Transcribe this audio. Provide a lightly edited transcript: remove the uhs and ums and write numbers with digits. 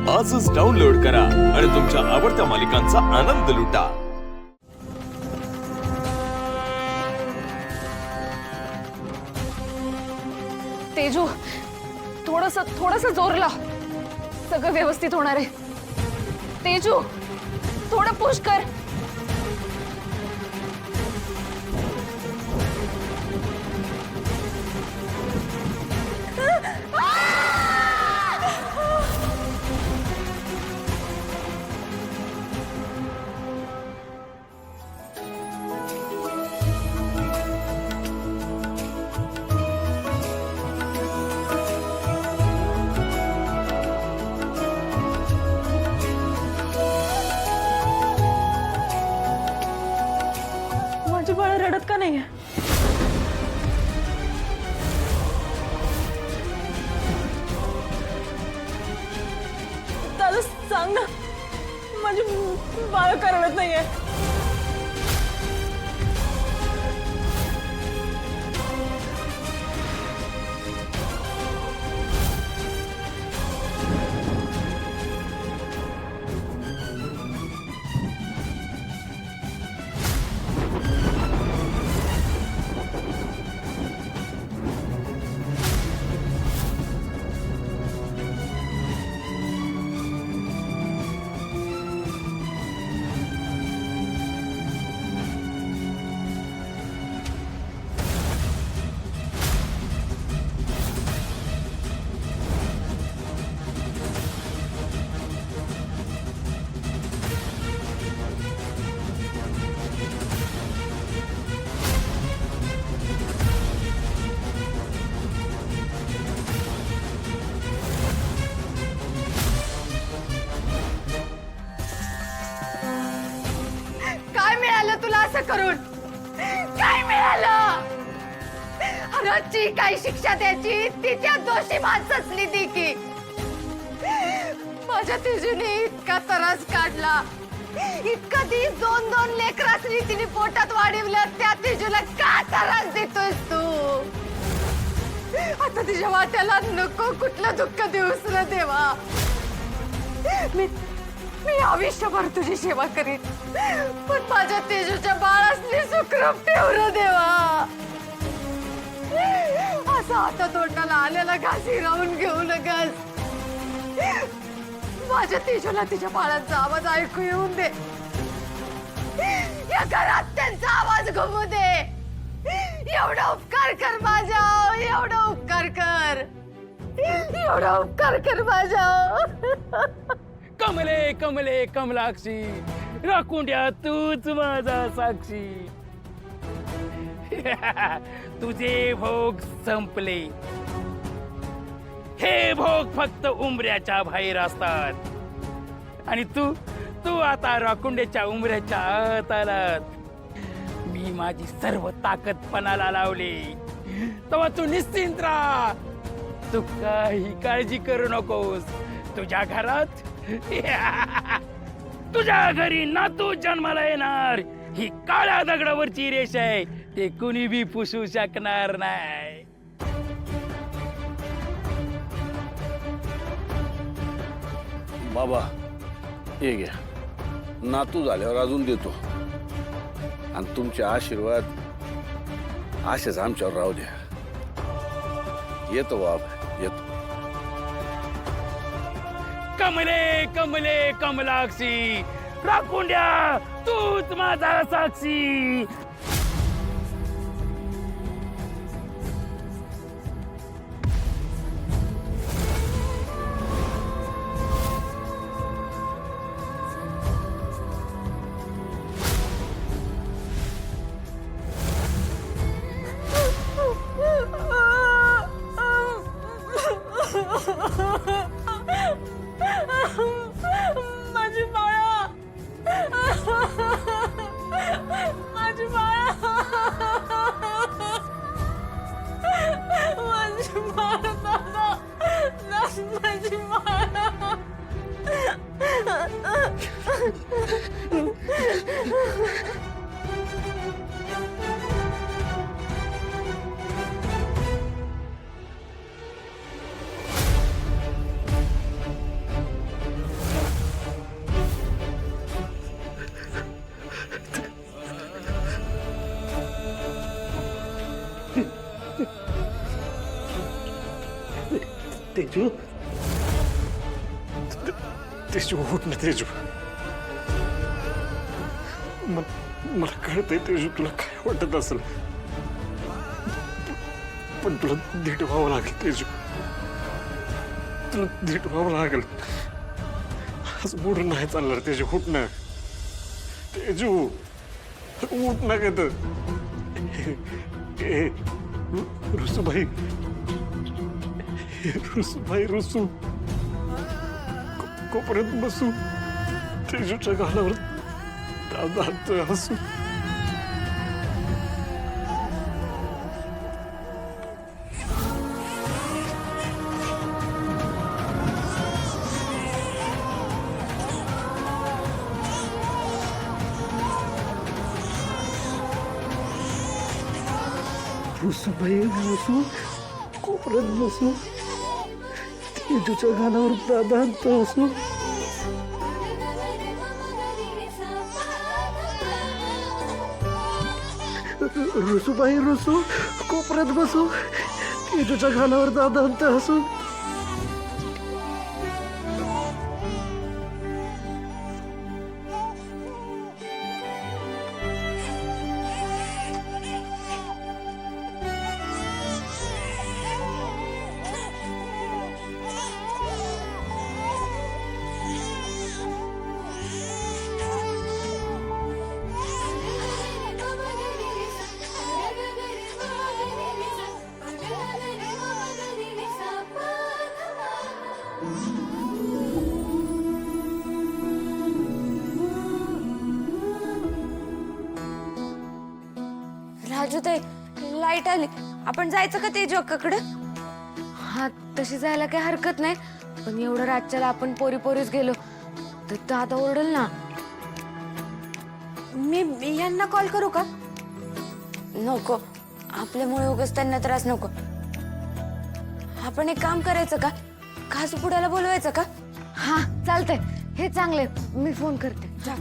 आजच डाउनलोड करा आणि तुमच्या आवडत्या मालिकांचा आनंद लुटा। तेजू, थोडंसं जोर लाव, सगळं व्यवस्थित होणार आहे। तेजू, थोडं पुश कर। माझी बाळ रडत का नाहीये? दादा सांग ना, माझी बाळ का रडत नाहीये? काय मिळालं तुला असं करून? काय मिळालं? रोजची काय शिक्षा द्यायची तिच्या दोषी माणसाचली ती की माझ्या तेजूने इतका त्रास काढला, इतका ती दोन लेकरासनी तिने पोटात वाढवलं, त्या तेजूला का त्रास देतोयस तू? आता तिच्या वाट्याला नको कुठलं दुःख देऊस रे देवा। मी आयुष्यभर तुझी सेवा करीन, पण माझ्या तेजूच्या बाळासनी सुखरूप ठेव रे देवा। असं आता तोंडाला आलेला घासी राहून घेऊ नकस। माझ्या तेजूला तिच्या बाळाचा आवाज ऐकू येऊन दे, या घरात त्यांचा आवाज घुमू दे। एवढा उपकार कर माझ्या, एवढा उपकार कर, एवढा उपकार कर माझ्या। कमले कमले कमलाक्षी, राखुंड्या तूच माझा साक्षी। तुझे भोग संपले, हे भोग फक्त उंबऱ्याच्या बाहेर असतात आणि तू तू आता राखुंड्याच्या उंबऱ्याच्या आत आलात। मी माझी सर्व ताकद पणाला लावली, तेव्हा तू निश्चिंत राहा, तू काही काळजी करू नकोस। तुझ्या घरात तुझ्या घरी नातू जन्माला येणार, ही काळ्या दगडावरची रेष आहे, ते कुणी बी पुसू शकणार नाही। बाबा हे घ्या, नातू झाल्यावर अजून देतो, आणि तुमचे आशीर्वाद असेच आमच्यावर राहू द्या। येतो बाबा, येतो। कमले कमले कमलाक्षी, राखुंड्या तूच माझा साक्षी। माझी बाळा, माझी बाळा, माझी बाळा, दादा, माझी बाळा। तेजू तेजू उठ ना तेजू. मला कळतंय तेजू तुला काय वाटत असेल, पण तुला नीट व्हावं लागेल तेजू. तुला नीट व्हावं लागेल. आज मूड नाही चालणार तेजू. उठ ना तेजू, उठ ना का तर. रुसूबाई, रुसूबाई, रुसू कोपऱ्यात बसू, तेजूच्या गालावर दादाचं हसू. रुसूबाई, रुसू कोपऱ्यात बसू, तेजूच्या गालावर दादाचं हसू. रुसूबाई, रुसू कोपऱ्यात बसू, तेजूच्या गालावर दादांत हसू. राजू ताई, लाईट आली. आपण जायचं का तेजू अक्काकडे? हा, तशी जायला काही हरकत नाही, पण एवढं रातच्याला आपण पोरी पोरीच गेलो तर दादा ओरडल ना. मी यांना कॉल करू का? नको, आपल्यामुळे उगाच त्यांना त्रास नको. आपण एक काम करायचं का, खासू पुड्याला बोलवायचं का? हा चालतंय, हे चांगले, मी फोन करते. जा.